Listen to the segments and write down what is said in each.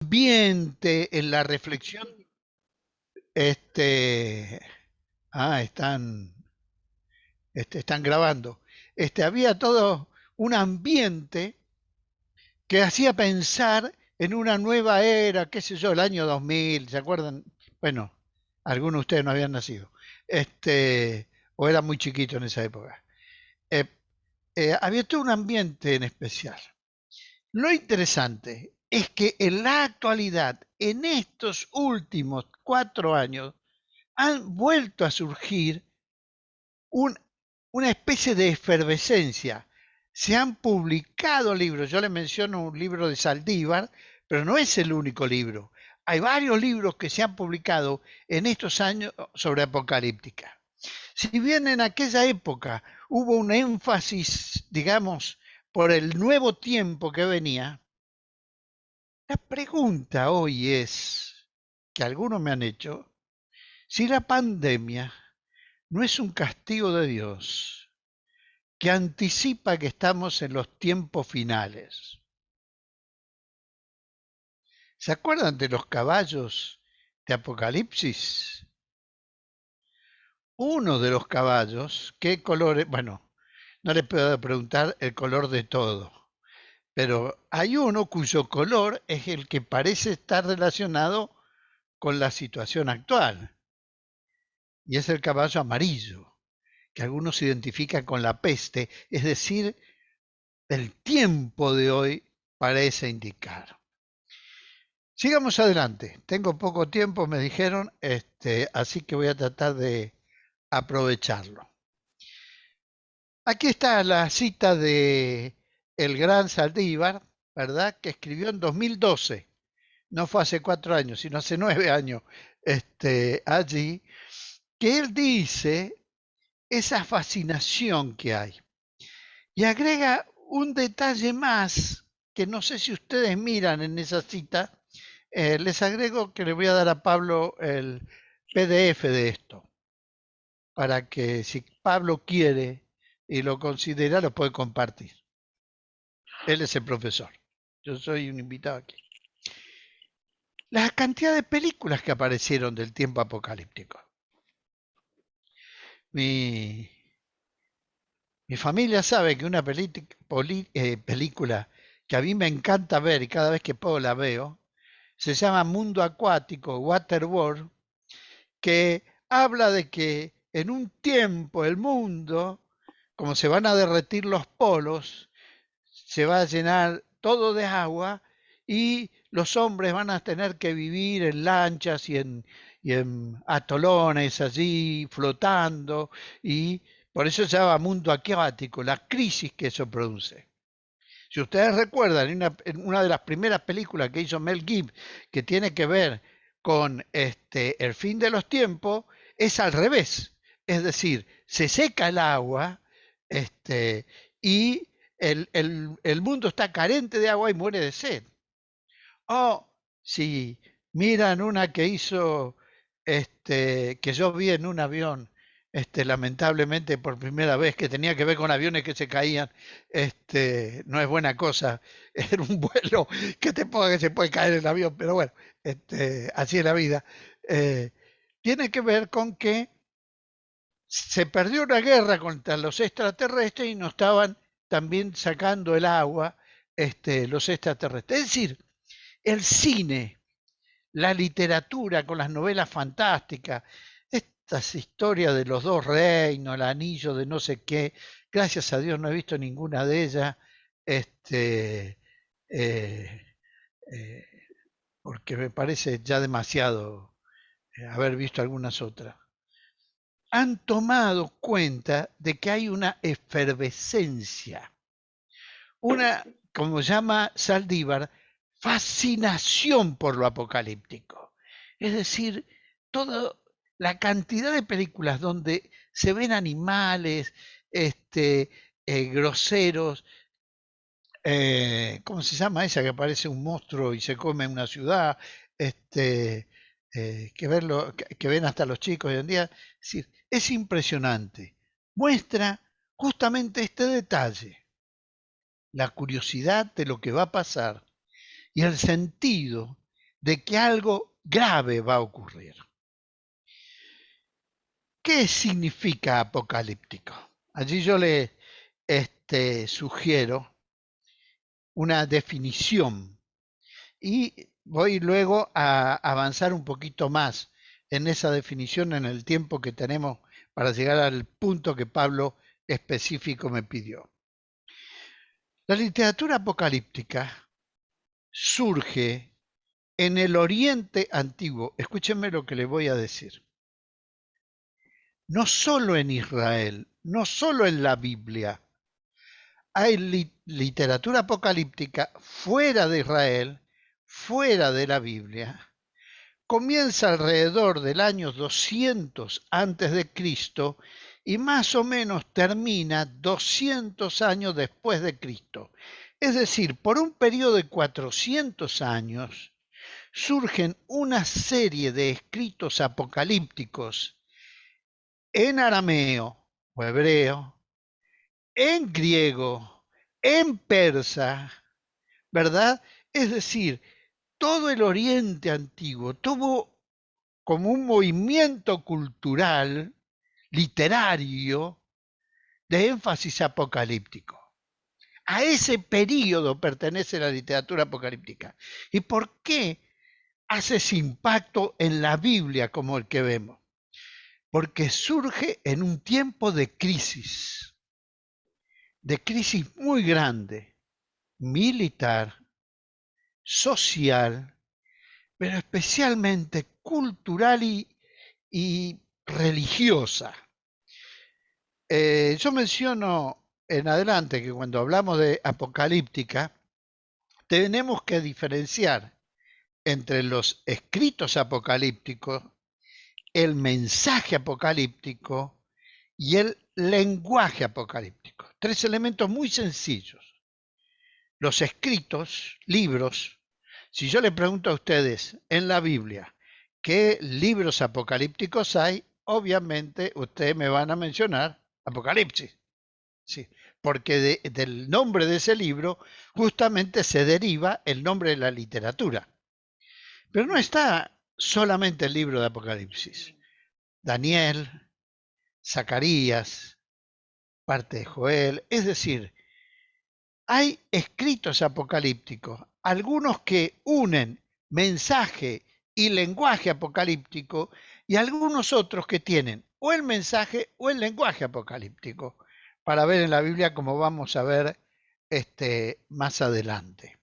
ambiente en la reflexión. Este, están grabando. Había todo un ambiente que hacía pensar en una nueva era, qué sé yo, el año 2000, ¿se acuerdan? Bueno, algunos de ustedes no habían nacido, o era muy chiquito en esa época. Eh, Había todo un ambiente en especial. Lo interesante es que en la actualidad, en estos últimos 4 años, han vuelto a surgir un- una especie de efervescencia. Se han publicado libros, yo le menciono un libro de Saldívar, pero no es el único libro. Hay varios libros que se han publicado en estos años sobre apocalíptica. Si bien en aquella época hubo un énfasis, digamos, por el nuevo tiempo que venía, la pregunta hoy es, que algunos me han hecho, si la pandemia no es un castigo de Dios que anticipa que estamos en los tiempos finales. ¿Se acuerdan de los caballos de Apocalipsis? Uno de los caballos, ¿qué color es? Bueno, no le puedo preguntar el color de todo, pero hay uno cuyo color es el que parece estar relacionado con la situación actual, y es el caballo amarillo, que algunos identifican con la peste, es decir, el tiempo de hoy parece indicar. Sigamos adelante. Tengo poco tiempo, me dijeron, así que voy a tratar de aprovecharlo. Aquí está la cita de el gran Saldívar, ¿verdad? Que escribió en 2012. No fue hace 4 años, sino hace 9 años, allí, que él dice esa fascinación que hay. Y agrega un detalle más que no sé si ustedes miran en esa cita. Les agrego que le voy a dar a Pablo el PDF de esto, para que si Pablo quiere y lo considera, lo puede compartir. Él es el profesor. Yo soy un invitado aquí. La cantidad de películas que aparecieron del tiempo apocalíptico. Mi, mi familia sabe que una película que a mí me encanta ver y cada vez que puedo la veo, se llama Mundo Acuático, Waterworld, que habla de que en un tiempo el mundo, como se van a derretir los polos, se va a llenar todo de agua y los hombres van a tener que vivir en lanchas y en atolones allí flotando, y por eso se llama mundo acuático, la crisis que eso produce. Si ustedes recuerdan, en una de las primeras películas que hizo Mel Gibson, que tiene que ver con el fin de los tiempos, es al revés. Es decir, se seca el agua y el mundo está carente de agua y muere de sed. O si miran una que hizo, que yo vi en un avión, lamentablemente por primera vez, que tenía que ver con aviones que se caían, no es buena cosa en un vuelo que te ponga que se puede caer el avión, pero bueno, así es la vida. Eh, Tiene que ver con que se perdió una guerra contra los extraterrestres y nos estaban también sacando el agua, los extraterrestres. Es decir, el cine, la literatura con las novelas fantásticas, estas historias de los dos reinos, el anillo de no sé qué, gracias a Dios no he visto ninguna de ellas, este, eh, eh, porque me parece ya demasiado haber visto algunas otras. Han tomado cuenta de que hay una efervescencia, una, como llama Saldívar, fascinación por lo apocalíptico. Es decir, toda la cantidad de películas donde se ven animales, groseros, ¿cómo se llama esa que aparece un monstruo y se come en una ciudad? Que ven hasta los chicos hoy en día. Es decir, es impresionante. Muestra justamente este detalle, la curiosidad de lo que va a pasar y el sentido de que algo grave va a ocurrir. ¿Qué significa apocalíptico? Allí yo le sugiero una definición y voy luego a avanzar un poquito más en esa definición en el tiempo que tenemos para llegar al punto que Pablo específico me pidió. La literatura apocalíptica surge en el Oriente Antiguo. Escúchenme lo que le voy a decir. No solo en Israel, no solo en la Biblia. Hay literatura apocalíptica fuera de Israel, fuera de la Biblia. Comienza alrededor del año 200 antes de Cristo y más o menos termina 200 años después de Cristo. Es decir, por un periodo de 400 años surgen una serie de escritos apocalípticos en arameo o hebreo, en griego, en persa, ¿verdad? Es decir, todo el Oriente Antiguo tuvo como un movimiento cultural, literario, de énfasis apocalíptico. A ese periodo pertenece la literatura apocalíptica. ¿Y por qué hace ese impacto en la Biblia como el que vemos? Porque surge en un tiempo de crisis muy grande, militar, social, pero especialmente cultural y religiosa. Yo menciono en adelante que cuando hablamos de apocalíptica, tenemos que diferenciar entre los escritos apocalípticos, el mensaje apocalíptico y el lenguaje apocalíptico. Tres elementos muy sencillos. Los escritos, libros, si yo le pregunto a ustedes en la Biblia qué libros apocalípticos hay, obviamente ustedes me van a mencionar Apocalipsis. Sí, porque del nombre de ese libro justamente se deriva el nombre de la literatura. Pero no está solamente el libro de Apocalipsis. Daniel, Zacarías, parte de Joel, es decir, hay escritos apocalípticos, algunos que unen mensaje y lenguaje apocalíptico y algunos otros que tienen o el mensaje o el lenguaje apocalíptico, para ver en la Biblia como vamos a ver más adelante.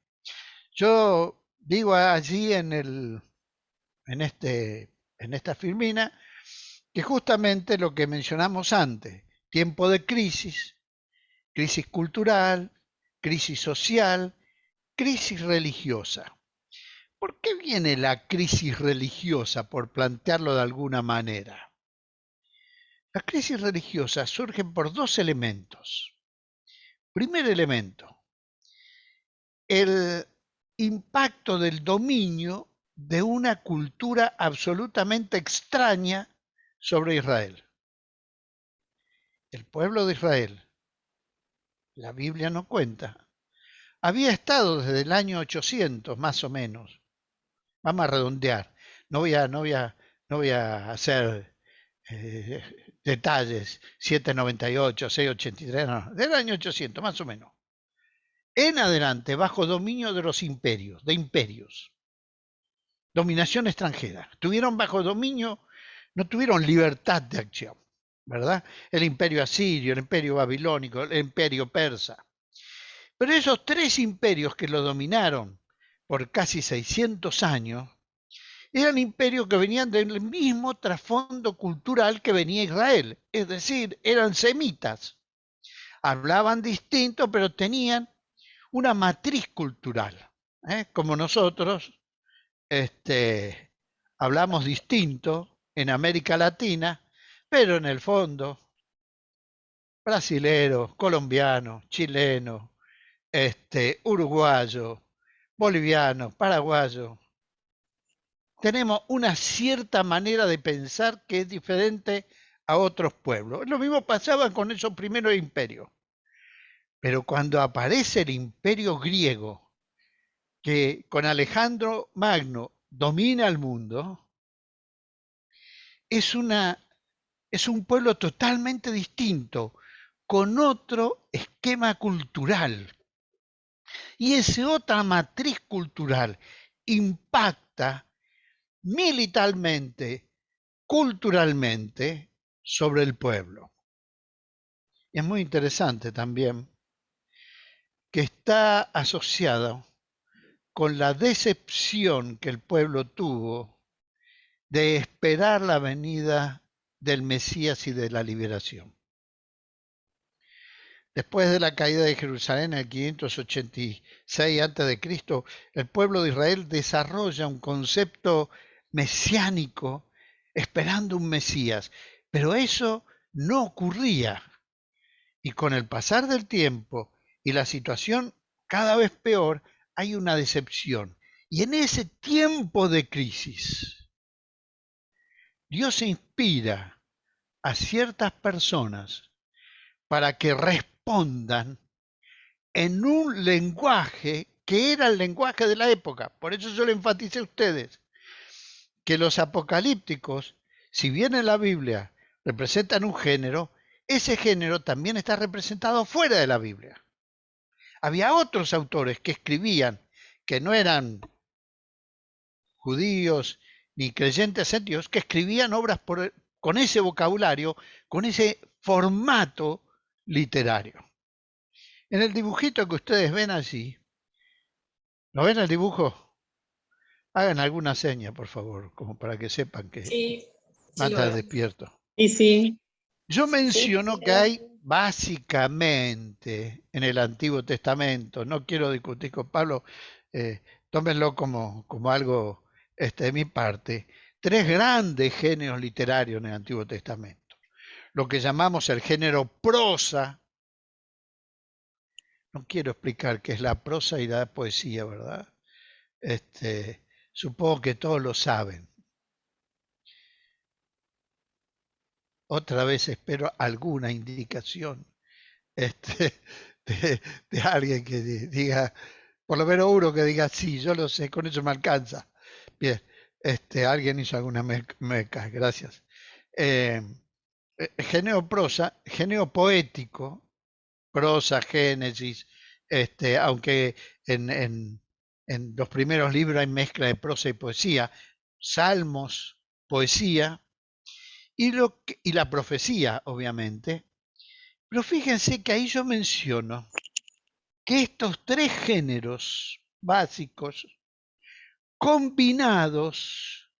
Yo digo allí en esta filmina que justamente lo que mencionamos antes, tiempo de crisis, crisis cultural, crisis social, crisis religiosa. ¿Por qué viene la crisis religiosa, por plantearlo de alguna manera? Las crisis religiosas surgen por dos elementos. Primer elemento, el impacto del dominio de una cultura absolutamente extraña sobre Israel. El pueblo de Israel, la Biblia no cuenta, había estado desde el año 800 más o menos. Vamos a redondear. No voy a hacer detalles. 798, 683, no, del año 800 más o menos. En adelante, bajo dominio de los imperios, de imperios. Dominación extranjera. Tuvieron bajo dominio, no tuvieron libertad de acción, ¿verdad? El imperio asirio, el imperio babilónico, el imperio persa. Pero esos tres imperios que lo dominaron por casi 600 años, eran imperios que venían del mismo trasfondo cultural que venía Israel, es decir, eran semitas. Hablaban distinto, pero tenían una matriz cultural. Como nosotros hablamos distinto en América Latina, pero en el fondo, brasilero, colombiano, chileno, uruguayo, boliviano, paraguayo, tenemos una cierta manera de pensar que es diferente a otros pueblos. Lo mismo pasaba con esos primeros imperios. Pero cuando aparece el imperio griego, que con Alejandro Magno domina el mundo, es un pueblo totalmente distinto, con otro esquema cultural. Y esa otra matriz cultural impacta militarmente, culturalmente, sobre el pueblo. Y es muy interesante también que está asociado con la decepción que el pueblo tuvo de esperar la venida del Mesías y de la liberación. Después de la caída de Jerusalén en el 586 a.C., el pueblo de Israel desarrolla un concepto mesiánico esperando un Mesías, pero eso no ocurría. Y con el pasar del tiempo y la situación cada vez peor, hay una decepción. Y en ese tiempo de crisis, Dios inspira a ciertas personas para que respondan en un lenguaje que era el lenguaje de la época. Por eso yo le enfaticé a ustedes que los apocalípticos, si bien en la Biblia representan un género, ese género también está representado fuera de la Biblia. Había otros autores que escribían que no eran judíos ni creyentes en Dios, que escribían obras con ese vocabulario, con ese formato literario. En el dibujito que ustedes ven allí, ¿lo ven el dibujo? Hagan alguna seña, por favor, como para que sepan que Sí, van a sí lo estar veo. despiertos. Y sí, Yo sí, menciono sí que lo veo. hay básicamente en el Antiguo Testamento, no quiero discutir con Pablo, tómenlo como algo de mi parte, tres grandes géneros literarios en el Antiguo Testamento. Lo que llamamos el género prosa. No quiero explicar qué es la prosa y la poesía, ¿verdad? Supongo que todos lo saben. Otra vez espero alguna indicación este, de alguien que diga, por lo menos uno que diga, sí, yo lo sé, con eso me alcanza. Bien, alguien hizo alguna meca, gracias. Género prosa, género poético, prosa, Génesis, aunque en los primeros libros hay mezcla de prosa y poesía, salmos, poesía y la profecía, obviamente. Pero fíjense que ahí yo menciono que estos tres géneros básicos combinados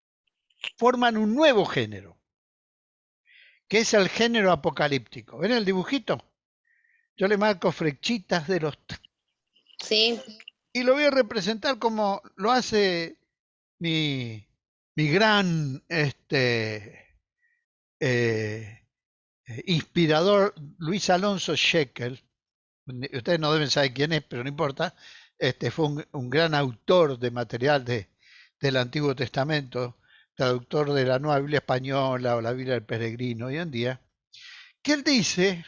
forman un nuevo género, que es el género apocalíptico. ¿Ven el dibujito? Yo le marco flechitas de los... Sí. Y lo voy a representar como lo hace mi gran inspirador Luis Alonso Shekel. Ustedes no deben saber quién es, pero no importa. Fue un gran autor de material del Antiguo Testamento, traductor de la Nueva Biblia Española o la Biblia del Peregrino hoy en día, que él dice,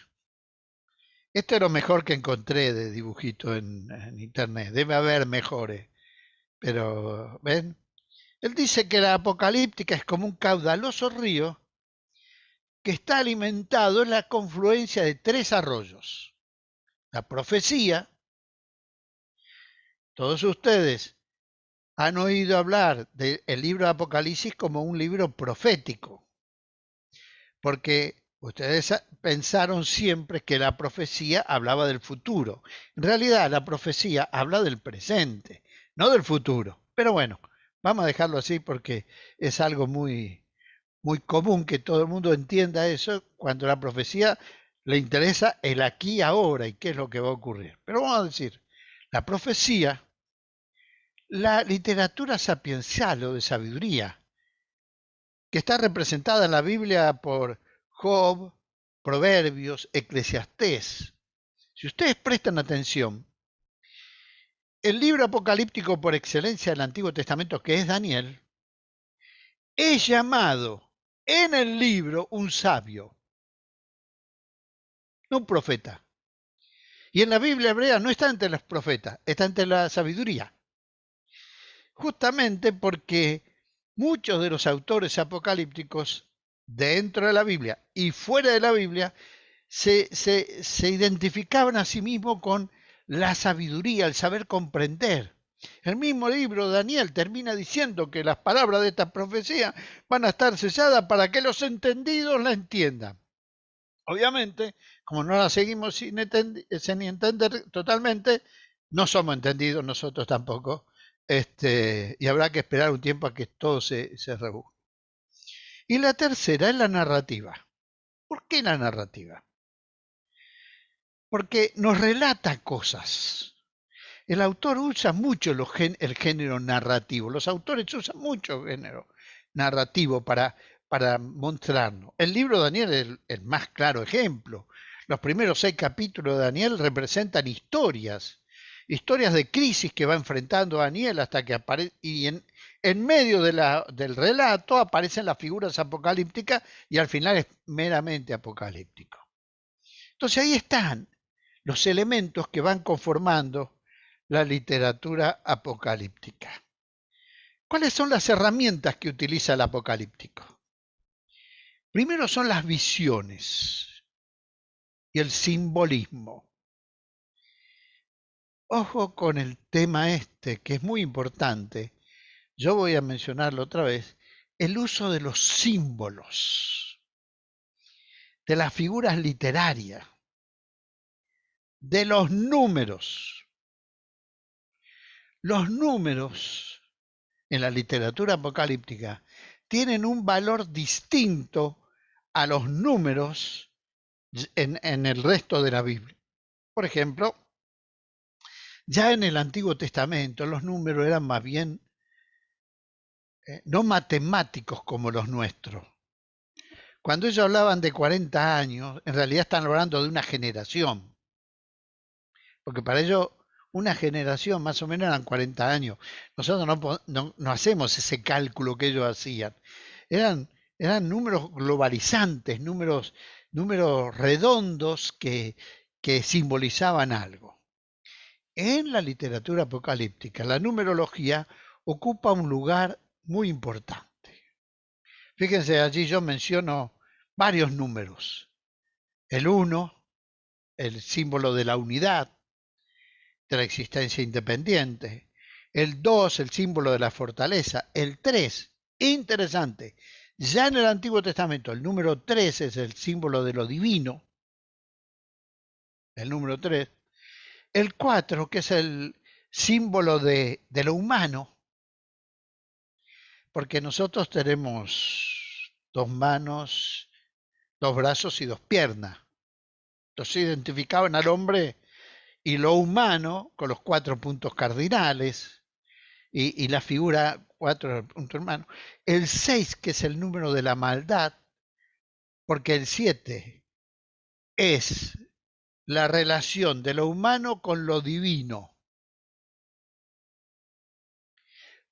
esto es lo mejor que encontré de dibujito en internet, debe haber mejores, pero ¿ven? Él dice que la apocalíptica es como un caudaloso río que está alimentado en la confluencia de tres arroyos. La profecía, todos ustedes han oído hablar del libro de Apocalipsis como un libro profético, porque ustedes pensaron siempre que la profecía hablaba del futuro. En realidad, la profecía habla del presente, no del futuro. Pero bueno, vamos a dejarlo así porque es algo muy común que todo el mundo entienda eso cuando la profecía le interesa el aquí y ahora y qué es lo que va a ocurrir. Pero vamos a decir, la profecía, la literatura sapiencial o de sabiduría, que está representada en la Biblia por Job, Proverbios, Eclesiastés. Si ustedes prestan atención, el libro apocalíptico por excelencia del Antiguo Testamento, que es Daniel, es llamado en el libro un sabio, no un profeta. Y en la Biblia hebrea no está entre los profetas, está entre la sabiduría. justamente porque muchos de los autores apocalípticos dentro de la Biblia y fuera de la Biblia se identificaban a sí mismos con la sabiduría, el saber comprender. El mismo libro de Daniel termina diciendo que las palabras de esta profecía van a estar selladas para que los entendidos la entiendan. Obviamente, como no la seguimos sin entender totalmente, no somos entendidos nosotros tampoco, y habrá que esperar un tiempo a que todo se rebusque. Y la tercera es la narrativa. ¿Por qué la narrativa? Porque nos relata cosas. El autor usa mucho el género narrativo. Los autores usan mucho el género narrativo para mostrarnos. El libro de Daniel es el más claro ejemplo. Los primeros 6 capítulos de Daniel representan historias de crisis que va enfrentando Daniel hasta que aparece, y en medio del relato aparecen las figuras apocalípticas y al final es meramente apocalíptico. Entonces ahí están los elementos que van conformando la literatura apocalíptica. ¿Cuáles son las herramientas que utiliza el apocalíptico? Primero son las visiones y el simbolismo. Ojo con el tema que es muy importante. Yo voy a mencionarlo otra vez. El uso de los símbolos, de las figuras literarias, de los números. Los números en la literatura apocalíptica tienen un valor distinto a los números en el resto de la Biblia. Por ejemplo, ya en el Antiguo Testamento los números eran más bien no matemáticos como los nuestros. Cuando ellos hablaban de 40 años, en realidad están hablando de una generación, porque para ellos una generación más o menos eran 40 años. Nosotros no hacemos ese cálculo que ellos hacían. Eran números globalizantes, números redondos que simbolizaban algo. En la literatura apocalíptica, la numerología ocupa un lugar muy importante. Fíjense, allí yo menciono varios números. El 1, el símbolo de la unidad, de la existencia independiente. El 2, el símbolo de la fortaleza. El 3, interesante. Ya en el Antiguo Testamento, el número 3 es el símbolo de lo divino. El número 3. El 4, que es el símbolo de lo humano. Porque nosotros tenemos 2 manos, 2 brazos y 2 piernas. Entonces identificaban al hombre y lo humano con los 4 puntos cardinales y la figura 4 puntos hermanos. El 6, que es el número de la maldad, porque el 7 es la relación de lo humano con lo divino.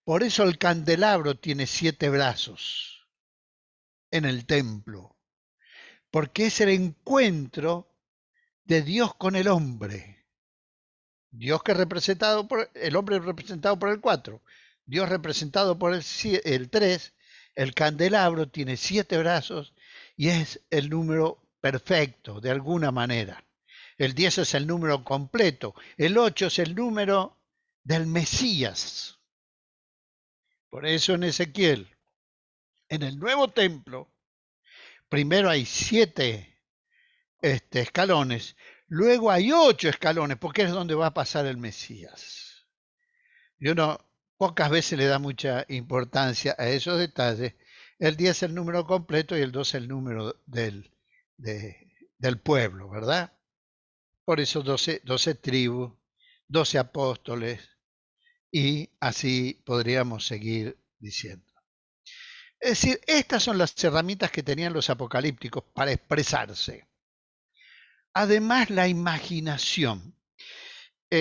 Por eso el candelabro tiene 7 brazos en el templo, porque es el encuentro de Dios con el hombre. Dios que es representado por el hombre representado por el 4, Dios representado por el 3, el candelabro tiene 7 brazos y es el número perfecto de alguna manera. El 10 es el número completo, el 8 es el número del Mesías. Por eso en Ezequiel, en el nuevo templo, primero hay 7 escalones, luego hay 8 escalones, porque es donde va a pasar el Mesías. Y uno pocas veces le da mucha importancia a esos detalles. El 10 es el número completo y el 2 es el número del pueblo, ¿verdad? Por eso 12 tribus, 12 apóstoles, y así podríamos seguir diciendo. Es decir, estas son las herramientas que tenían los apocalípticos para expresarse. Además, la imaginación.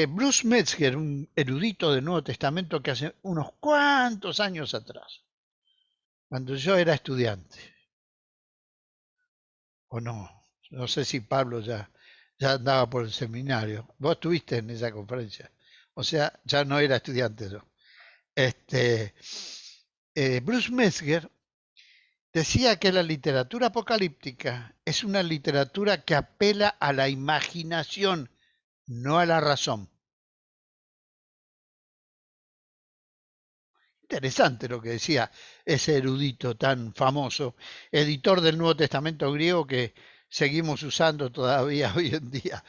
Bruce Metzger, un erudito del Nuevo Testamento que hace unos cuantos años atrás, cuando yo era estudiante, o no sé si Pablo ya andaba por el seminario, vos estuviste en esa conferencia, o sea, ya no era estudiante yo. Este, Bruce Metzger decía que la literatura apocalíptica es una literatura que apela a la imaginación, no a la razón. Interesante lo que decía ese erudito tan famoso, editor del Nuevo Testamento griego que seguimos usando todavía hoy en día,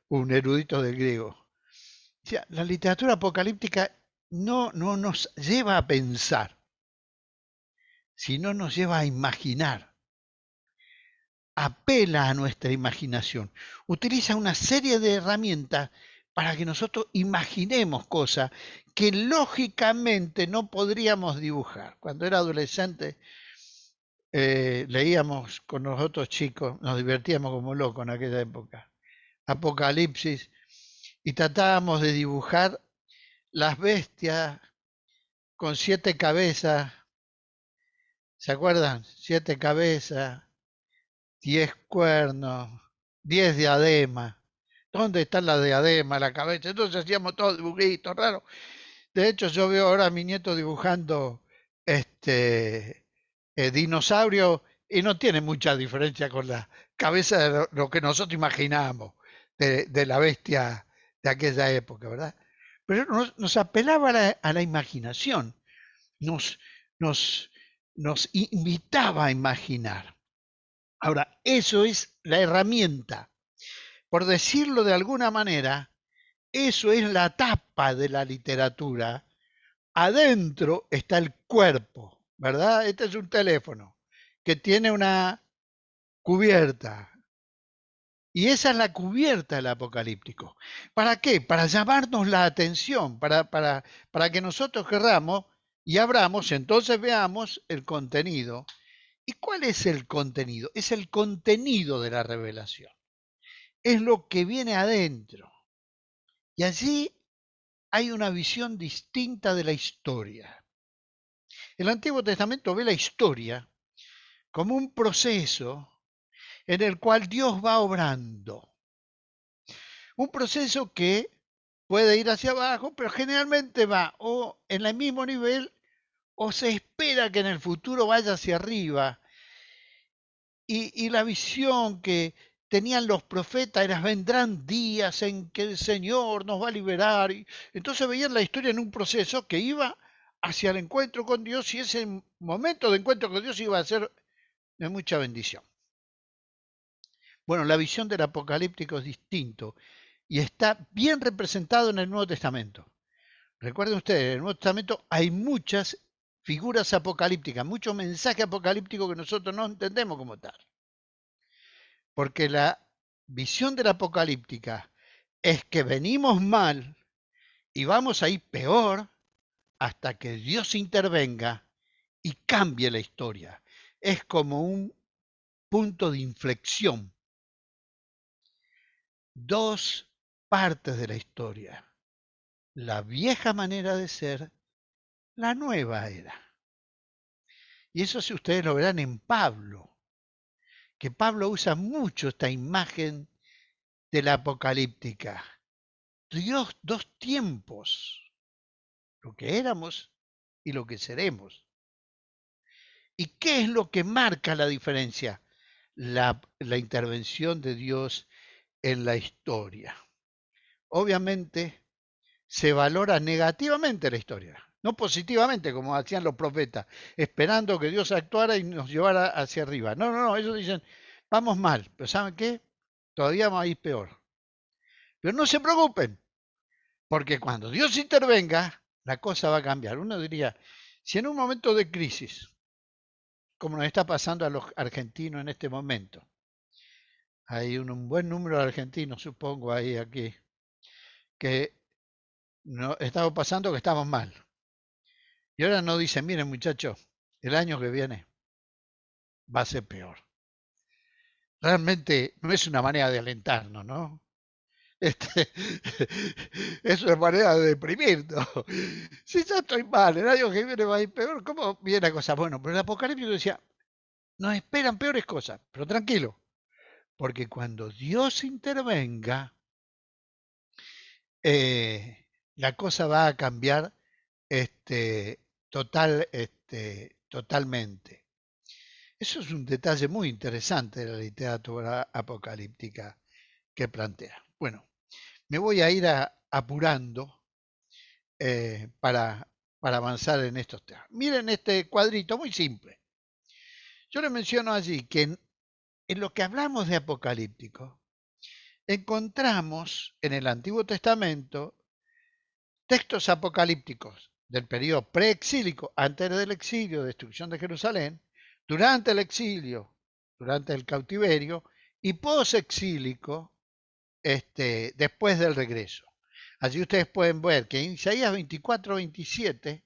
un erudito del griego. O sea, la literatura apocalíptica no nos lleva a pensar, sino nos lleva a imaginar, apela a nuestra imaginación, utiliza una serie de herramientas para que nosotros imaginemos cosas que lógicamente no podríamos dibujar. Cuando era adolescente leíamos con los otros chicos, nos divertíamos como locos en aquella época, Apocalipsis, y tratábamos de dibujar las bestias con 7 cabezas, ¿se acuerdan? 7 cabezas, 10 cuernos, 10 diademas. ¿Dónde está la diadema, la cabeza? Entonces hacíamos todos dibujitos raros. De hecho, yo veo ahora a mi nieto dibujando dinosaurio y no tiene mucha diferencia con la cabeza de lo que nosotros imaginábamos de la bestia de aquella época, ¿verdad? Pero nos apelaba a la imaginación, nos, nos, nos invitaba a imaginar. Ahora, eso es la herramienta. Por decirlo de alguna manera, eso es la tapa de la literatura. Adentro está el cuerpo, ¿verdad? Este es un teléfono que tiene una cubierta. Y esa es la cubierta del apocalíptico. ¿Para qué? Para llamarnos la atención, para que nosotros querramos y abramos, entonces veamos el contenido. ¿Y cuál es el contenido? Es el contenido de la revelación. Es lo que viene adentro. Y allí hay una visión distinta de la historia. El Antiguo Testamento ve la historia como un proceso en el cual Dios va obrando. Un proceso que puede ir hacia abajo, pero generalmente va o en el mismo nivel o se espera que en el futuro vaya hacia arriba. Y la visión que tenían los profetas era: vendrán días en que el Señor nos va a liberar. Y entonces veían la historia en un proceso que iba hacia el encuentro con Dios, y ese momento de encuentro con Dios iba a ser de mucha bendición. Bueno, la visión del apocalíptico es distinto y está bien representado en el Nuevo Testamento. Recuerden ustedes, en el Nuevo Testamento hay muchas figuras apocalípticas, muchos mensajes apocalípticos que nosotros no entendemos como tal. Porque la visión de la apocalíptica es que venimos mal y vamos a ir peor hasta que Dios intervenga y cambie la historia. Es como un punto de inflexión. Dos partes de la historia. La vieja manera de ser, la nueva era. Y eso si ustedes lo verán en Pablo, que Pablo usa mucho esta imagen de la apocalíptica. Dios, dos tiempos, lo que éramos y lo que seremos. ¿Y qué es lo que marca la diferencia? La intervención de Dios en la historia. Obviamente se valora negativamente la historia, no positivamente como hacían los profetas, esperando que Dios actuara y nos llevara hacia arriba. No, ellos dicen: vamos mal, pero ¿saben qué? Todavía vamos a ir peor. Pero no se preocupen, porque cuando Dios intervenga, la cosa va a cambiar. Uno diría, si en un momento de crisis, como nos está pasando a los argentinos en este momento, hay un buen número de argentinos, supongo, ahí aquí, que no, estamos pasando que estamos mal. Y ahora nos dicen: miren muchachos, el año que viene va a ser peor. Realmente no es una manera de alentarnos, ¿no? Este, es una manera de deprimirnos. Si ya estoy mal, el año que viene va a ir peor, ¿cómo viene la cosa? Bueno, pero el Apocalipsis decía: nos esperan peores cosas, pero tranquilo, porque cuando Dios intervenga, la cosa va a cambiar totalmente. Eso es un detalle muy interesante de la literatura apocalíptica que plantea. Bueno, me voy a ir apurando para avanzar en estos temas. Miren este cuadrito muy simple. Yo le menciono allí que en lo que hablamos de apocalíptico, encontramos en el Antiguo Testamento textos apocalípticos del periodo preexílico, antes del exilio, destrucción de Jerusalén, durante el exilio, durante el cautiverio, y posexílico, después del regreso. Allí ustedes pueden ver que en Isaías 24-27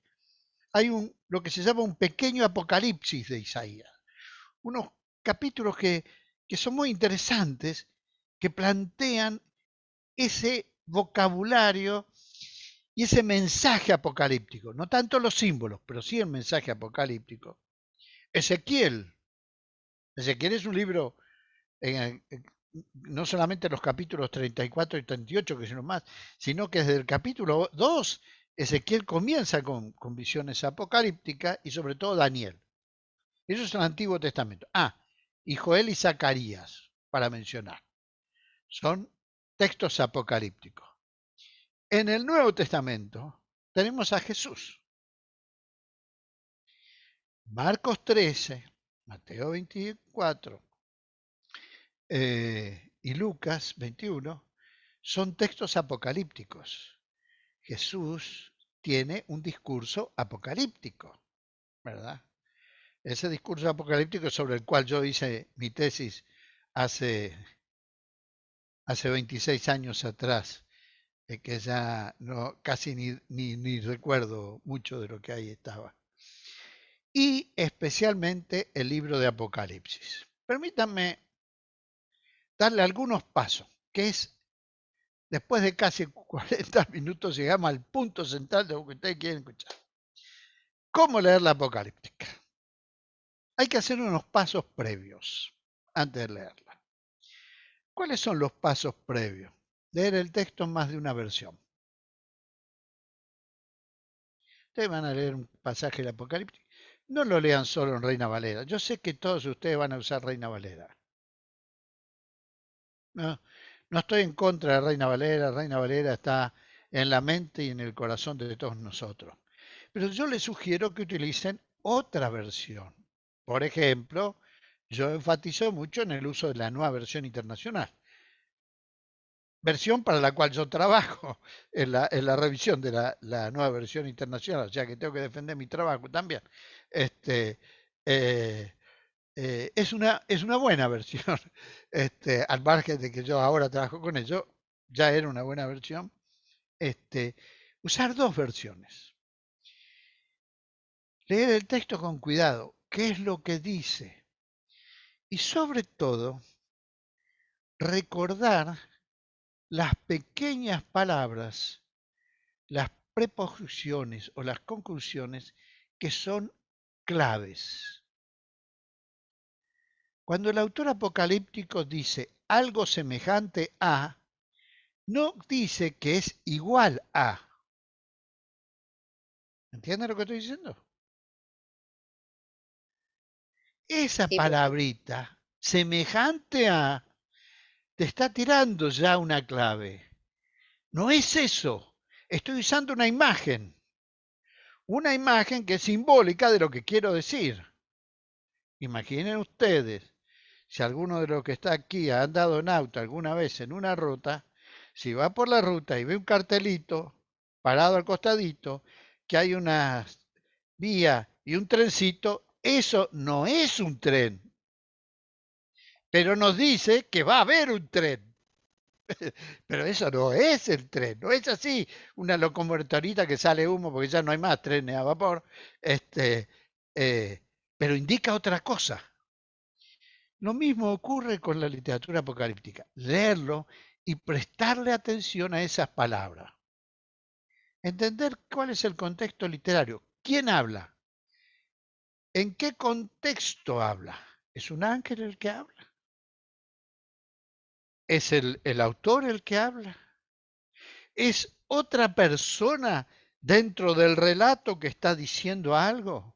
hay lo que se llama un pequeño apocalipsis de Isaías. Unos capítulos que son muy interesantes, que plantean ese vocabulario y ese mensaje apocalíptico. No tanto los símbolos, pero sí el mensaje apocalíptico. Ezequiel. Ezequiel es un libro, no solamente los capítulos 34 y 38, que son más, sino que desde el capítulo 2, Ezequiel comienza con visiones apocalípticas y sobre todo Daniel. Eso es el Antiguo Testamento. Y Joel y Zacarías, para mencionar. Son textos apocalípticos. En el Nuevo Testamento tenemos a Jesús. Marcos 13, Mateo 24 y Lucas 21 son textos apocalípticos. Jesús tiene un discurso apocalíptico, ¿verdad? Ese discurso apocalíptico sobre el cual yo hice mi tesis hace 26 años atrás, que ya no, casi ni recuerdo mucho de lo que ahí estaba. Y especialmente el libro de Apocalipsis. Permítanme darle algunos pasos, que es, después de casi 40 minutos, llegamos al punto central de lo que ustedes quieren escuchar. ¿Cómo leer la Apocalíptica? Hay que hacer unos pasos previos antes de leerla. ¿Cuáles son los pasos previos? Leer el texto en más de una versión. Ustedes van a leer un pasaje del Apocalipsis. No lo lean solo en Reina Valera. Yo sé que todos ustedes van a usar Reina Valera. No, no estoy en contra de Reina Valera. Reina Valera está en la mente y en el corazón de todos nosotros. Pero yo les sugiero que utilicen otra versión. Por ejemplo, yo enfatizo mucho en el uso de la nueva versión internacional. Versión para la cual yo trabajo en la revisión de la nueva versión internacional, o sea que tengo que defender mi trabajo también. Es una buena versión, al margen de que yo ahora trabajo con ello, ya era una buena versión. Usar dos versiones. Leer el texto con cuidado, qué es lo que dice. Y sobre todo, recordar las pequeñas palabras, las preposiciones o las conclusiones que son claves. Cuando el autor apocalíptico dice algo semejante a, no dice que es igual a. ¿Entienden lo que estoy diciendo? Esa Sí, palabrita, semejante a, te está tirando ya una clave. No es eso. Estoy usando una imagen que es simbólica de lo que quiero decir. Imaginen ustedes, si alguno de los que está aquí ha andado en auto alguna vez en una ruta, si va por la ruta y ve un cartelito parado al costadito, que hay una vía y un trencito, eso no es un tren, pero nos dice que va a haber un tren. Pero eso no es el tren, no es así una locomotorita que sale humo porque ya no hay más trenes a vapor, pero indica otra cosa. Lo mismo ocurre con la literatura apocalíptica, leerlo y prestarle atención a esas palabras. Entender cuál es el contexto literario, quién habla, en qué contexto habla. ¿Es un ángel el que habla? ¿Es el autor el que habla? ¿Es otra persona dentro del relato que está diciendo algo.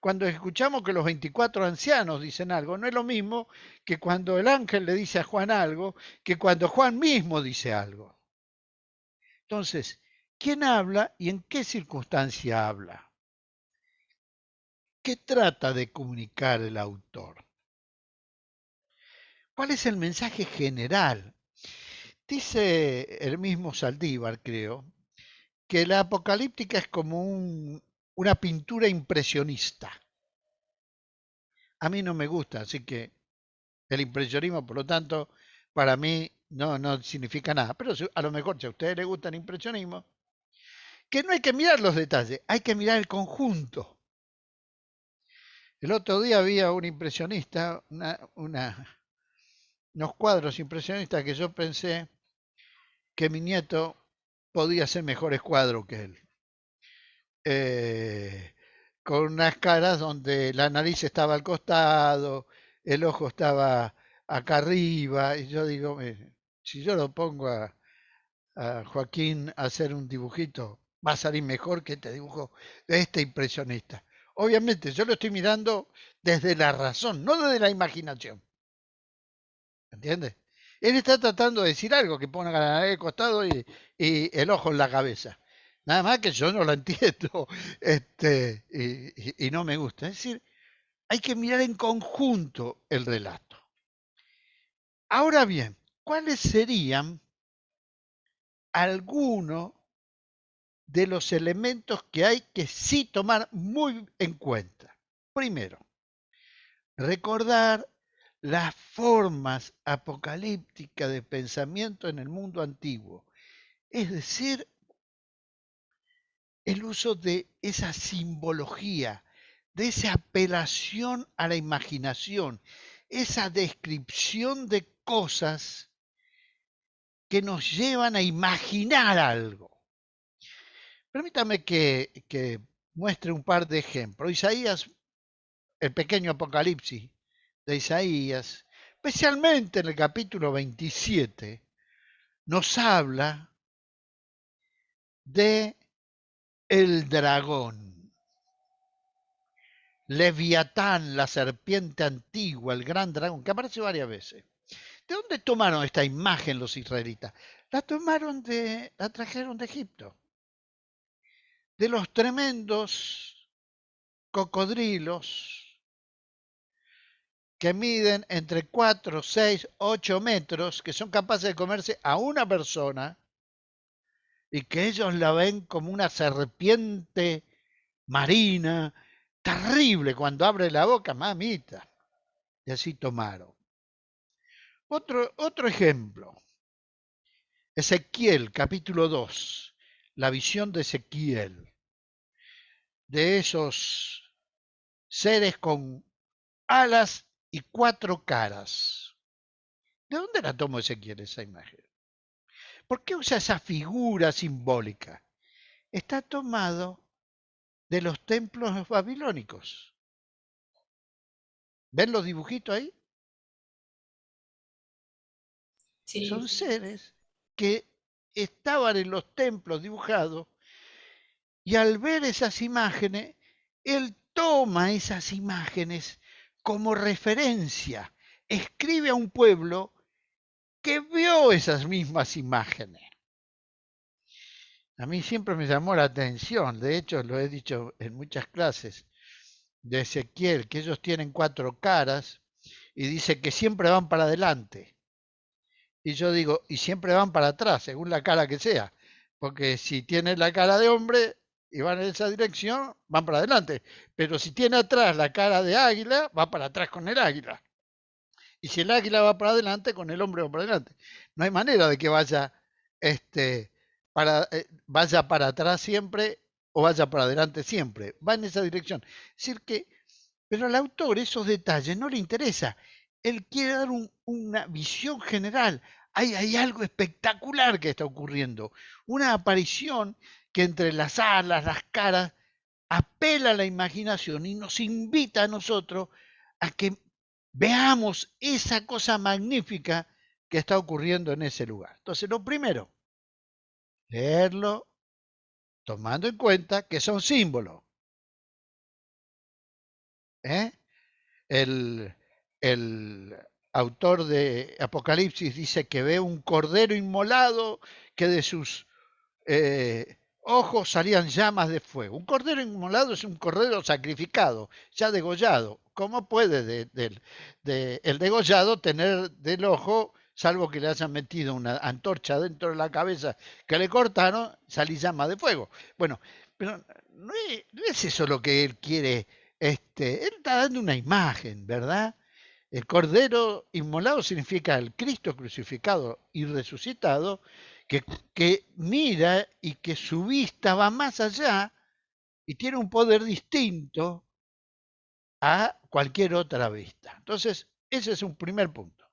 Cuando escuchamos que los 24 ancianos dicen algo, no es lo mismo que cuando el ángel le dice a Juan algo, que cuando Juan mismo dice algo. Entonces, ¿quién habla y en qué circunstancia habla? ¿Qué trata de comunicar el autor? ¿Cuál es el mensaje general? Dice el mismo Saldívar, creo, que la apocalíptica es como una pintura impresionista. A mí no me gusta, así que el impresionismo, por lo tanto, para mí no significa nada. Pero a lo mejor, si a ustedes les gusta el impresionismo, que no hay que mirar los detalles, hay que mirar el conjunto. El otro día había un impresionista, unos cuadros impresionistas que yo pensé que mi nieto podía hacer mejores cuadros que él. Con unas caras donde la nariz estaba al costado, el ojo estaba acá arriba, y yo digo, si yo lo pongo a Joaquín a hacer un dibujito, va a salir mejor que este dibujo de este impresionista. Obviamente, yo lo estoy mirando desde la razón, no desde la imaginación. ¿Entiendes? Él está tratando de decir algo que ponga la nariz al costado y el ojo en la cabeza. Nada más que yo no lo entiendo y no me gusta. Es decir, hay que mirar en conjunto el relato. Ahora bien, ¿cuáles serían algunos de los elementos que hay que sí tomar muy en cuenta? Primero, recordar las formas apocalípticas de pensamiento en el mundo antiguo, es decir, el uso de esa simbología, de esa apelación a la imaginación, esa descripción de cosas que nos llevan a imaginar algo. Permítame que muestre un par de ejemplos. Isaías, el pequeño Apocalipsis de Isaías, especialmente en el capítulo 27, nos habla de el dragón, Leviatán, la serpiente antigua, el gran dragón, que aparece varias veces. ¿De dónde tomaron esta imagen los israelitas? La trajeron de Egipto, de los tremendos cocodrilos que miden entre 4, 6, 8 metros, que son capaces de comerse a una persona y que ellos la ven como una serpiente marina, terrible cuando abre la boca, mamita. Y así tomaron. Otro ejemplo, Ezequiel capítulo 2, la visión de Ezequiel, de esos seres con alas y 4 caras. ¿De dónde la tomó Ezequiel esa imagen? ¿Por qué usa esa figura simbólica? Está tomado de los templos babilónicos. ¿Ven los dibujitos ahí? Son Sí. seres que estaban en los templos dibujados y al ver esas imágenes, él toma esas imágenes como referencia, escribe a un pueblo que vio esas mismas imágenes. A mí siempre me llamó la atención, de hecho lo he dicho en muchas clases de Ezequiel, que ellos tienen 4 caras y dice que siempre van para adelante. Y yo digo, y siempre van para atrás, según la cara que sea. Porque si tiene la cara de hombre y van en esa dirección, van para adelante. Pero si tiene atrás la cara de águila, va para atrás con el águila. Y si el águila va para adelante, con el hombre va para adelante. No hay manera de que vaya para atrás siempre o vaya para adelante siempre. Va en esa dirección. Es decir que, pero al autor esos detalles no le interesa. Él quiere dar una visión general. Hay algo espectacular que está ocurriendo. Una aparición que entre las alas, las caras, apela a la imaginación y nos invita a nosotros a que veamos esa cosa magnífica que está ocurriendo en ese lugar. Entonces, lo primero, leerlo tomando en cuenta que son símbolos. ¿eh? El, el autor de Apocalipsis dice que ve un cordero inmolado que de sus ojos salían llamas de fuego. Un cordero inmolado es un cordero sacrificado, ya degollado. ¿Cómo puede el degollado tener del ojo, salvo que le hayan metido una antorcha dentro de la cabeza que le cortaron, salí llama de fuego? Bueno, pero no es eso lo que él quiere. Él está dando una imagen, ¿verdad? El cordero inmolado significa el Cristo crucificado y resucitado, que, que mira y que su vista va más allá y tiene un poder distinto a cualquier otra vista. Entonces, ese es un primer punto.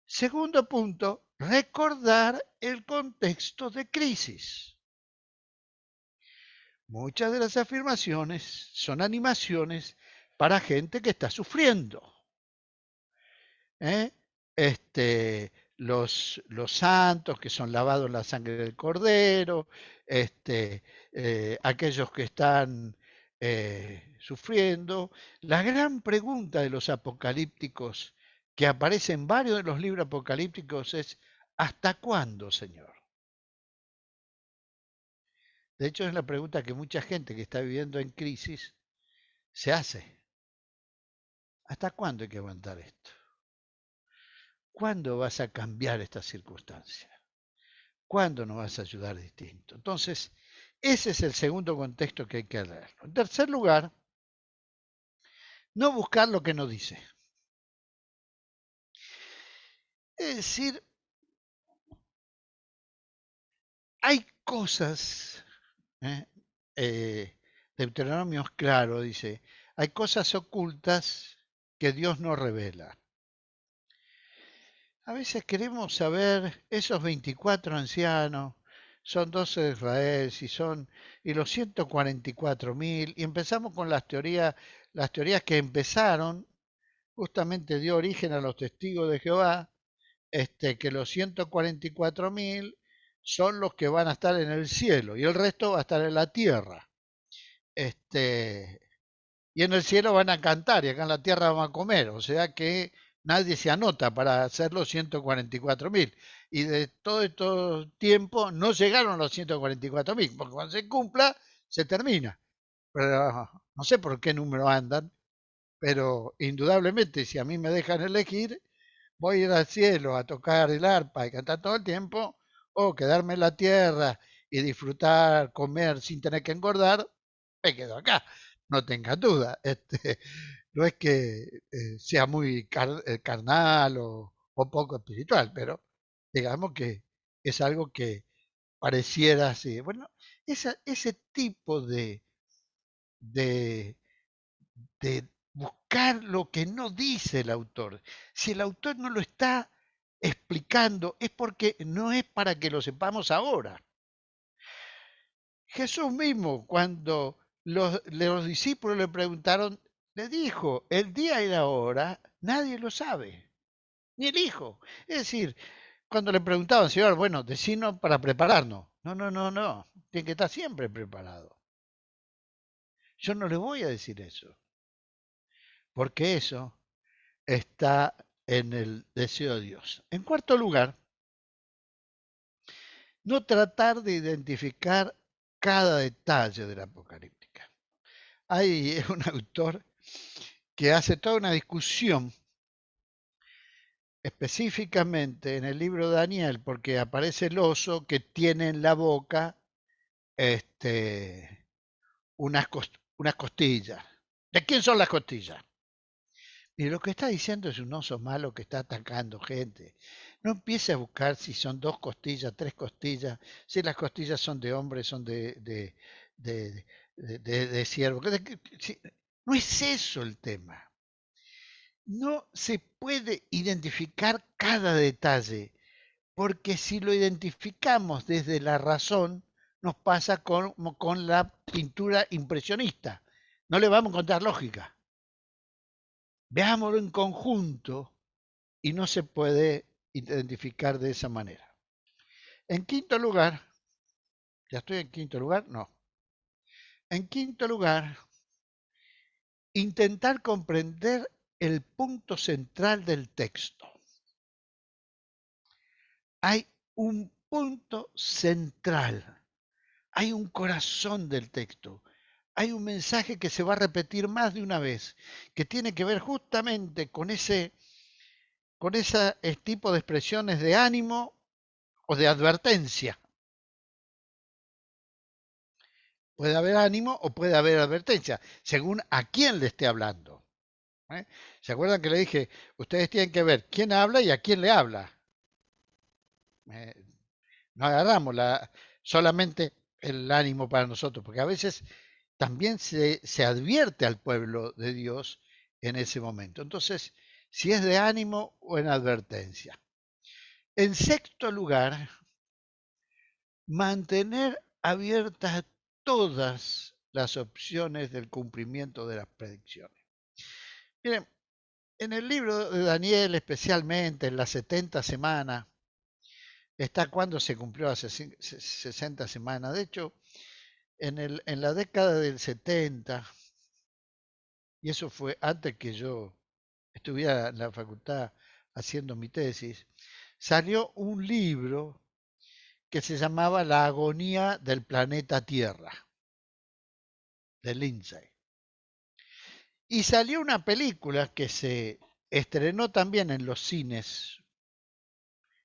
Segundo punto, recordar el contexto de crisis. Muchas de las afirmaciones son animaciones para gente que está sufriendo. ¿eh? Los santos que son lavados en la sangre del cordero, aquellos que están sufriendo. La gran pregunta de los apocalípticos que aparece en varios de los libros apocalípticos es, ¿hasta cuándo, Señor? De hecho, es la pregunta que mucha gente que está viviendo en crisis se hace. ¿Hasta cuándo hay que aguantar esto? ¿Cuándo vas a cambiar esta circunstancia? ¿Cuándo nos vas a ayudar distinto? Entonces, ese es el segundo contexto que hay que leer. En tercer lugar, no buscar lo que no dice. Es decir, hay cosas, ¿eh? Deuteronomio es claro, dice, hay cosas ocultas que Dios no revela. A veces queremos saber esos 24 ancianos, son 12 de Israel, y los 144.000, y empezamos con las teorías que empezaron, justamente dio origen a los testigos de Jehová, que los 144.000 son los que van a estar en el cielo, y el resto va a estar en la tierra. Y en el cielo van a cantar, y acá en la tierra van a comer, o sea que nadie se anota para hacer los 144.000. Y de todo este tiempo no llegaron a los 144.000, porque cuando se cumpla, se termina. Pero no sé por qué número andan, pero indudablemente si a mí me dejan elegir, voy a ir al cielo a tocar el arpa y cantar todo el tiempo, o quedarme en la tierra y disfrutar, comer sin tener que engordar, me quedo acá, no tengas duda. No es que sea muy carnal o poco espiritual, pero digamos que es algo que pareciera así. Bueno, ese tipo de, de buscar lo que no dice el autor. Si el autor no lo está explicando, es porque no es para que lo sepamos ahora. Jesús mismo, cuando los discípulos le preguntaron, le dijo, el día y la hora nadie lo sabe, ni el Hijo. Es decir, cuando le preguntaban, Señor, bueno, decinos para prepararnos. No, no, no, no, tiene que estar siempre preparado. Yo no le voy a decir eso, porque eso está en el deseo de Dios. En cuarto lugar, no tratar de identificar cada detalle de la apocalíptica. Hay un autor que hace toda una discusión específicamente en el libro de Daniel, porque aparece el oso que tiene en la boca este, unas costillas. ¿De quién son las costillas? Y lo que está diciendo es un oso malo que está atacando gente. No empiece a buscar si son dos costillas, tres costillas, si las costillas son de hombre, son de, de ciervo. No es eso el tema. No se puede identificar cada detalle, porque si lo identificamos desde la razón, nos pasa como con la pintura impresionista. No le vamos a encontrar lógica. Veámoslo en conjunto y no se puede identificar de esa manera. En quinto lugar, ¿Ya estoy en quinto lugar? No. En quinto lugar, intentar comprender el punto central del texto. Hay un punto central, hay un corazón del texto, hay un mensaje que se va a repetir más de una vez, que tiene que ver justamente con ese tipo de expresiones de ánimo o de advertencia. Puede haber ánimo o puede haber advertencia, según a quién le esté hablando. ¿Se acuerdan que le dije, ustedes tienen que ver quién habla y a quién le habla? No agarramos solamente el ánimo para nosotros, porque a veces también se advierte al pueblo de Dios en ese momento. Entonces, si es de ánimo o en advertencia. En sexto lugar, mantener abiertas todas las opciones del cumplimiento de las predicciones. Miren, en el libro de Daniel, especialmente en las 70 semanas, está cuando se cumplió hace 60 semanas. De hecho, en la década del 70, y eso fue antes que yo estuviera en la facultad haciendo mi tesis, salió un libro que se llamaba La agonía del planeta Tierra, de Lindsay. Y salió una película que se estrenó también en los cines.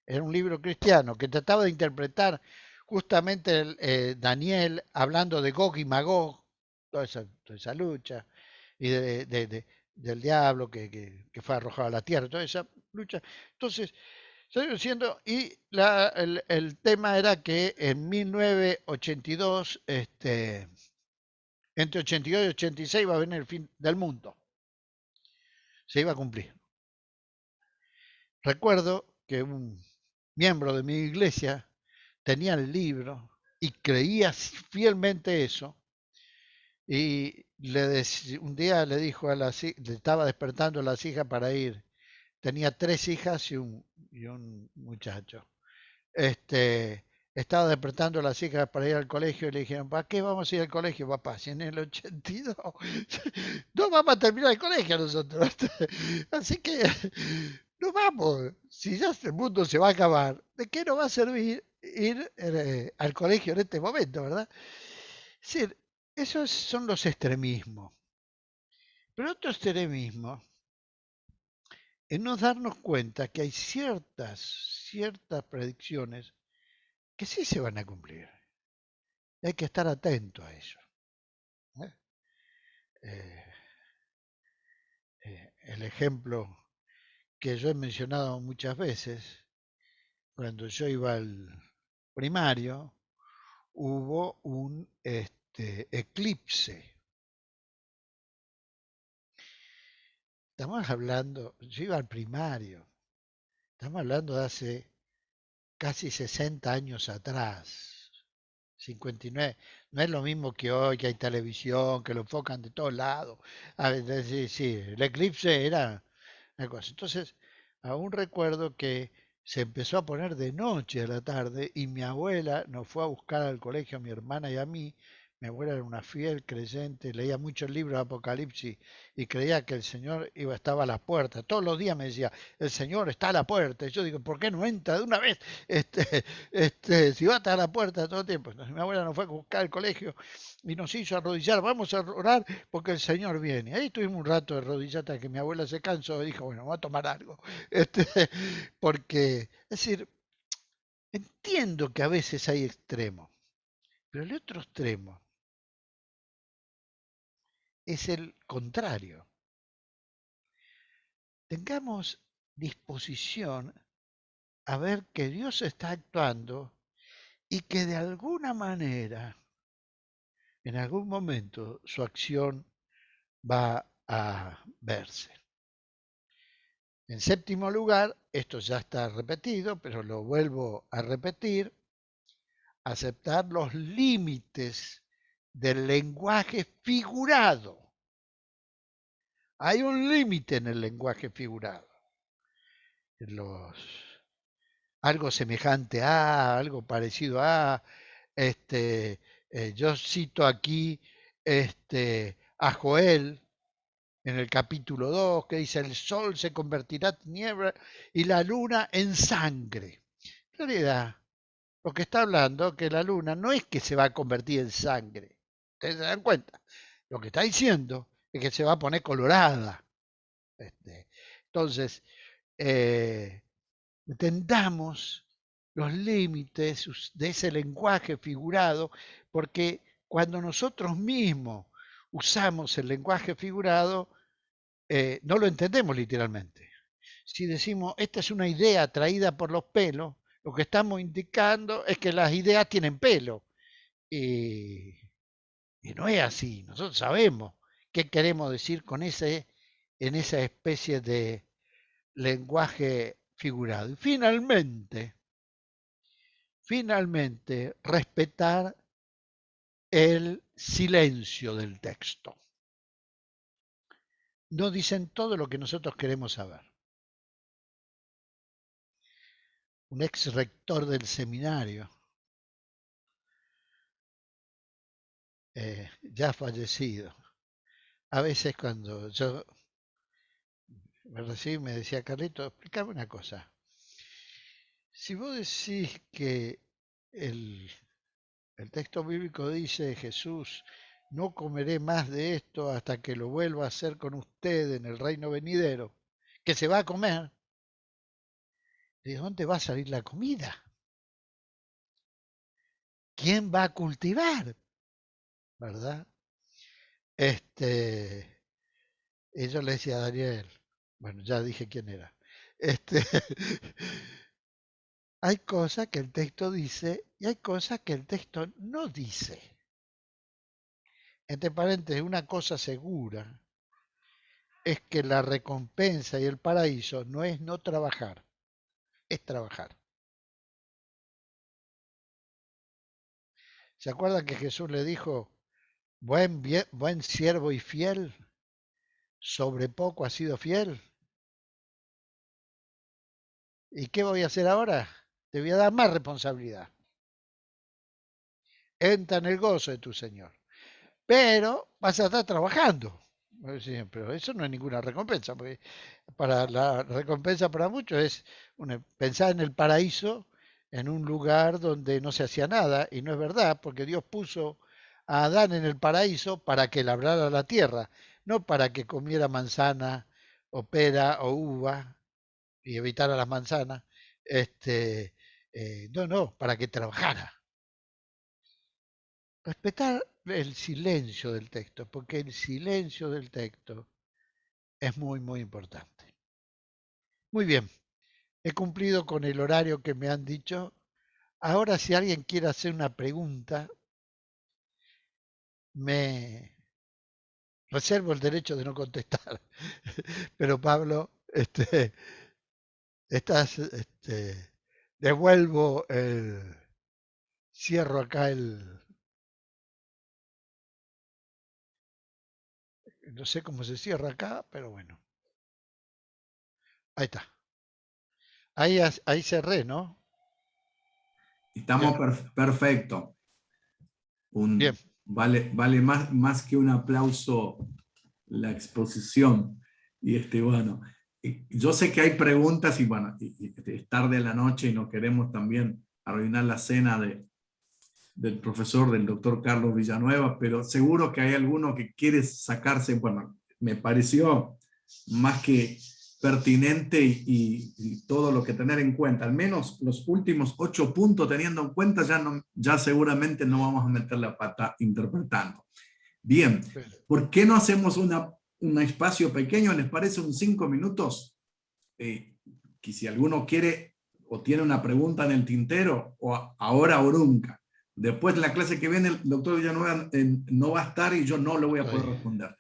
Era un libro cristiano que trataba de interpretar justamente Daniel hablando de Gog y Magog, toda esa lucha, y del diablo que fue arrojado a la tierra, toda esa lucha. Entonces, estoy diciendo, y el tema era que en 1982, entre 82 y 86 va a venir el fin del mundo. Se iba a cumplir. Recuerdo que un miembro de mi iglesia tenía el libro y creía fielmente eso. Y un día le dijo le estaba despertando a las hijas para ir. Tenía 3 hijas y un muchacho. Estaba despertando a las hijas para ir al colegio y le dijeron, ¿para qué vamos a ir al colegio, papá? Si en el 82 no vamos a terminar el colegio nosotros. Así que no vamos. Si ya el mundo se va a acabar, ¿de qué nos va a servir ir al colegio en este momento, verdad? Es decir, esos son los extremismos. Pero otro extremismo es no darnos cuenta que hay ciertas predicciones que sí se van a cumplir. Y hay que estar atento a eso. ¿eh? Eh, el ejemplo que yo he mencionado muchas veces, cuando yo iba al primario, hubo un eclipse. Estamos hablando, yo iba al primario, estamos hablando de hace casi 60 años atrás, 59. No es lo mismo que hoy, que hay televisión, que lo enfocan de todos lados. Sí, sí, el eclipse era una cosa. Entonces, aún recuerdo que se empezó a poner de noche a la tarde y mi abuela nos fue a buscar al colegio a mi hermana y a mí. Mi abuela era una fiel creyente, leía muchos libros de Apocalipsis y creía que el Señor estaba a la puerta. Todos los días me decía, el Señor está a la puerta. Y yo digo, ¿por qué no entra de una vez? Si va a estar a la puerta todo el tiempo. Entonces mi abuela nos fue a buscar al colegio y nos hizo arrodillar, vamos a orar porque el Señor viene. Ahí estuvimos un rato de rodillas hasta que mi abuela se cansó y dijo, bueno, vamos a tomar algo. Este, porque, es decir, entiendo que a veces hay extremos, pero el otro extremo es el contrario. Tengamos disposición a ver que Dios está actuando y que de alguna manera, en algún momento, su acción va a verse. En séptimo lugar, esto ya está repetido, pero lo vuelvo a repetir, aceptar los límites del lenguaje figurado. Hay un límite en el lenguaje figurado. Algo semejante a, algo parecido a, Yo cito aquí a Joel en el capítulo 2 que dice, el sol se convertirá en tiniebla y la luna en sangre. En realidad, lo que está hablando que la luna no es que se va a convertir en sangre. ¿Ustedes se dan cuenta? Lo que está diciendo es que se va a poner colorada. Entonces, entendamos los límites de ese lenguaje figurado, porque cuando nosotros mismos usamos el lenguaje figurado, no lo entendemos literalmente. Si decimos, esta es una idea traída por los pelos, lo que estamos indicando es que las ideas tienen pelo. Y, y no es así. Nosotros sabemos qué queremos decir con en esa especie de lenguaje figurado. Y finalmente, respetar el silencio del texto. No dicen todo lo que nosotros queremos saber. Un ex rector del seminario, ya fallecido, a veces cuando yo me recibí me decía, Carlito, explícame una cosa. Si vos decís que el, el texto bíblico dice, Jesús, no comeré más de esto hasta que lo vuelva a hacer con usted en el reino venidero, que se va a comer, ¿de dónde va a salir la comida? ¿Quién va a cultivar? ¿Verdad? Este, y yo le decía a Daniel, bueno, ya dije quién era. Este, hay cosas que el texto dice y hay cosas que el texto no dice. Entre paréntesis, una cosa segura es que la recompensa y el paraíso no es no trabajar, es trabajar. ¿Se acuerdan que Jesús le dijo, buen siervo y fiel, sobre poco has sido fiel? ¿Y qué voy a hacer ahora? Te voy a dar más responsabilidad. Entra en el gozo de tu Señor. Pero vas a estar trabajando. Pero eso no es ninguna recompensa, porque para la recompensa para muchos es pensar en el paraíso, en un lugar donde no se hacía nada, y no es verdad, porque Dios puso a Adán en el paraíso para que labrara la tierra, no para que comiera manzana o pera o uva y evitara las manzanas, no, para que trabajara. Respetar el silencio del texto, porque el silencio del texto es muy, muy importante. Muy bien, he cumplido con el horario que me han dicho. Ahora, si alguien quiere hacer una pregunta, me reservo el derecho de no contestar. Pero Pablo, devuelvo cierro acá no sé cómo se cierra acá, pero bueno, ahí está. Ahí cerré, ¿no? Bien, Estamos perfecto. bien. Vale más que un aplauso la exposición. Y bueno, yo sé que hay preguntas y bueno, es tarde en la noche y no queremos también arruinar la cena del profesor, del doctor Carlos Villanueva, pero seguro que hay alguno que quiere sacarse, bueno, me pareció más que pertinente y todo lo que tener en cuenta, al menos los últimos 8 puntos teniendo en cuenta, ya seguramente no vamos a meter la pata interpretando. Bien, ¿por qué no hacemos un espacio pequeño? ¿Les parece un 5 minutos? Que si alguno quiere o tiene una pregunta en el tintero, o ahora o nunca. Después de la clase que viene, el doctor Villanueva no va a estar y yo no le voy a poder responder.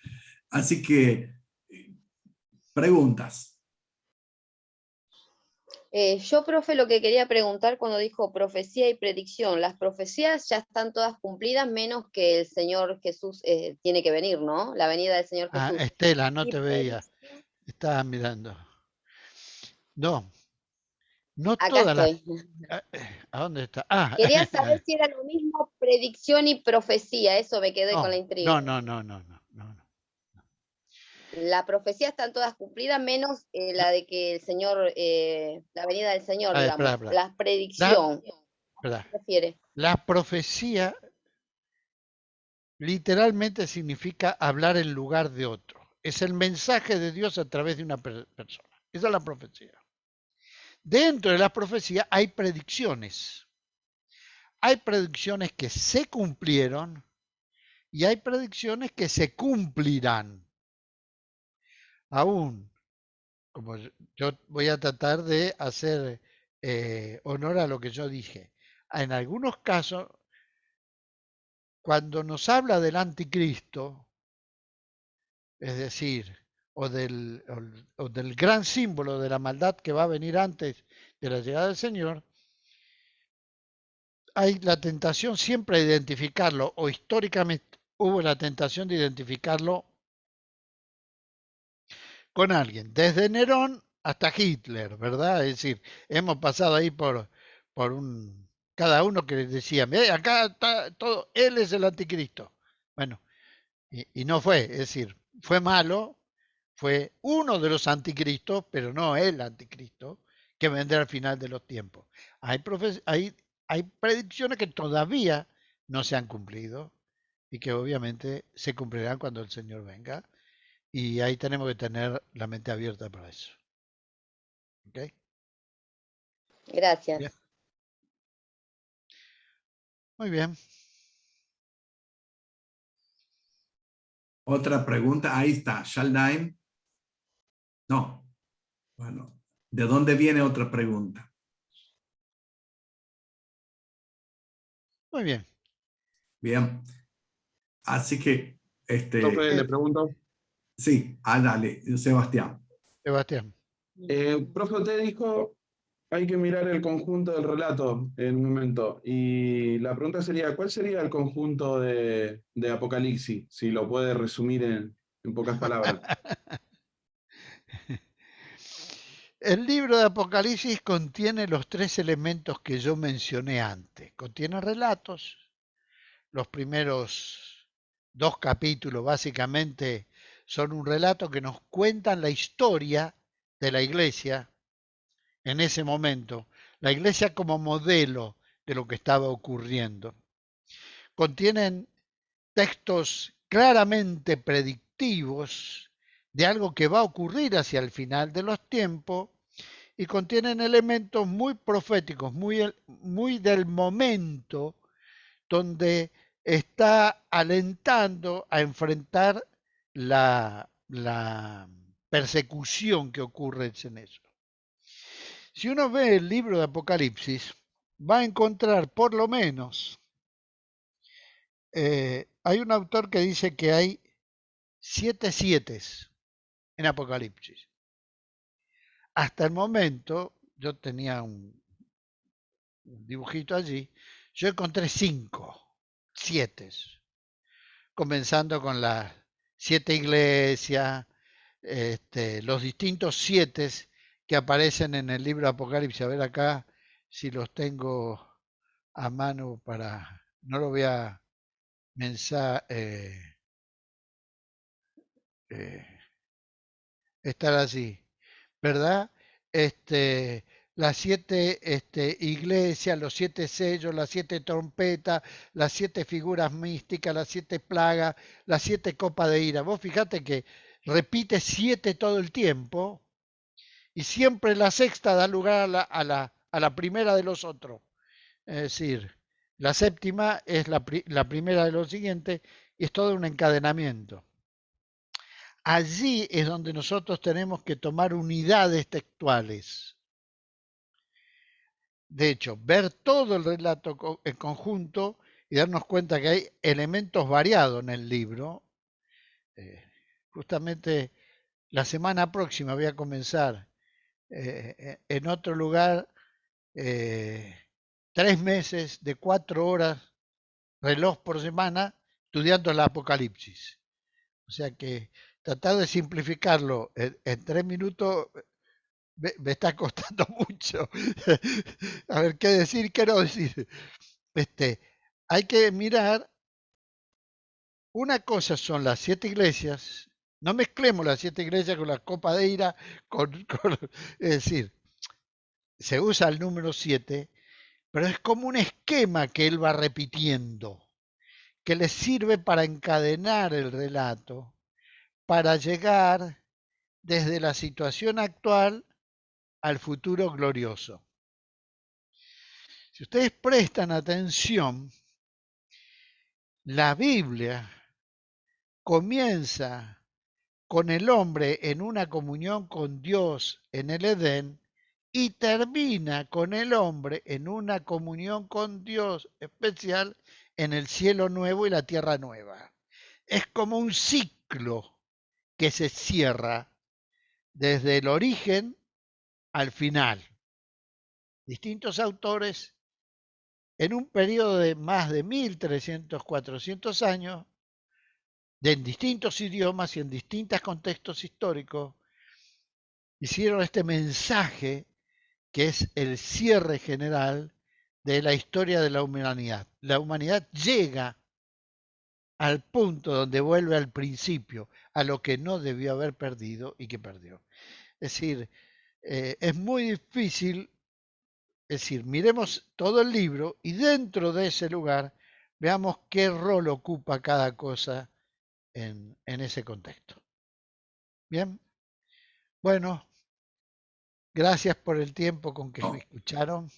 Así que, preguntas. Yo, profe, lo que quería preguntar cuando dijo profecía y predicción, las profecías ya están todas cumplidas, menos que el Señor Jesús tiene que venir, ¿no? La venida del Señor Jesús. Estela, no Y te veía. predicción, Estaba mirando. No, no acá todas las... estoy. ¿A dónde está? Quería saber si era lo mismo predicción y profecía, eso me quedé con la intriga. No. La profecía están todas cumplidas, menos la de que el Señor, la venida del Señor, digamos, Espera. la predicción. Espera. ¿Qué refiere? La profecía literalmente significa hablar en lugar de otro. Es el mensaje de Dios a través de una persona. Esa es la profecía. Dentro de la profecía hay predicciones. Hay predicciones que se cumplieron y hay predicciones que se cumplirán. Aún, como yo voy a tratar de hacer honor a lo que yo dije, en algunos casos, cuando nos habla del anticristo, es decir, o del gran símbolo de la maldad que va a venir antes de la llegada del Señor, hay la tentación siempre de identificarlo, o históricamente hubo la tentación de identificarlo con alguien, desde Nerón hasta Hitler, ¿verdad? Es decir, hemos pasado ahí por cada uno que decía, acá está todo, él es el anticristo. Bueno, y no fue, es decir, fue malo, fue uno de los anticristos, pero no el anticristo, que vendrá al final de los tiempos. Hay predicciones que todavía no se han cumplido y que obviamente se cumplirán cuando el Señor venga. Y ahí tenemos que tener la mente abierta para eso. ¿Ok? Gracias. Bien. Muy bien. Otra pregunta, ahí está, Shaldaim. No, bueno, ¿de dónde viene otra pregunta? Muy bien. Bien, así que, Profe, le pregunto. sí, dale, Sebastián. Sebastián. Profe, usted dijo, hay que mirar el conjunto del relato en un momento. Y la pregunta sería, ¿cuál sería el conjunto de Apocalipsis? Si lo puede resumir en pocas palabras. El libro de Apocalipsis contiene los tres elementos que yo mencioné antes. Contiene relatos. Los primeros dos capítulos básicamente son un relato que nos cuentan la historia de la iglesia en ese momento. La iglesia como modelo de lo que estaba ocurriendo. Contienen textos claramente predictivos de algo que va a ocurrir hacia el final de los tiempos y contienen elementos muy proféticos, muy del momento donde está alentando a enfrentar la persecución que ocurre en eso. Si uno ve el libro de Apocalipsis, va a encontrar por lo menos, hay un autor que dice que hay 7 sietes en Apocalipsis. Hasta el momento, yo tenía un dibujito allí, yo encontré 7, comenzando con las 7 iglesias, los distintos 7 que aparecen en el libro de Apocalipsis. A ver acá si los tengo a mano para, no lo voy a estar así, ¿verdad? Las 7 iglesias, los 7 sellos, las 7 trompetas, las 7 figuras místicas, las 7 plagas, las 7 copas de ira. Vos fíjate que repite 7 todo el tiempo y siempre la sexta da lugar a la primera de los otros. Es decir, la séptima es la primera de los siguientes y es todo un encadenamiento. Allí es donde nosotros tenemos que tomar unidades textuales. De hecho, ver todo el relato en conjunto y darnos cuenta que hay elementos variados en el libro. Justamente la semana próxima voy a comenzar en otro lugar 3 meses de 4 horas reloj por semana estudiando el Apocalipsis. O sea que tratar de simplificarlo en 3 minutos me está costando mucho. A ver, ¿qué decir? ¿Qué no decir? hay que mirar, una cosa son las 7 iglesias, no mezclemos las 7 iglesias con la copa de ira, es decir, se usa el número 7, pero es como un esquema que él va repitiendo, que le sirve para encadenar el relato, para llegar desde la situación actual al futuro glorioso. Si ustedes prestan atención, la Biblia comienza con el hombre en una comunión con Dios en el Edén y termina con el hombre en una comunión con Dios especial en el cielo nuevo y la tierra nueva. Es como un ciclo que se cierra desde el origen al final. Distintos autores en un periodo de más de 1300, 400 años, en distintos idiomas y en distintos contextos históricos, hicieron este mensaje que es el cierre general de la historia de la humanidad. La humanidad llega al punto donde vuelve al principio, a lo que no debió haber perdido y que perdió. Es decir, es muy difícil, es decir, miremos todo el libro y dentro de ese lugar veamos qué rol ocupa cada cosa en ese contexto. Bien, bueno, gracias por el tiempo con que me escucharon.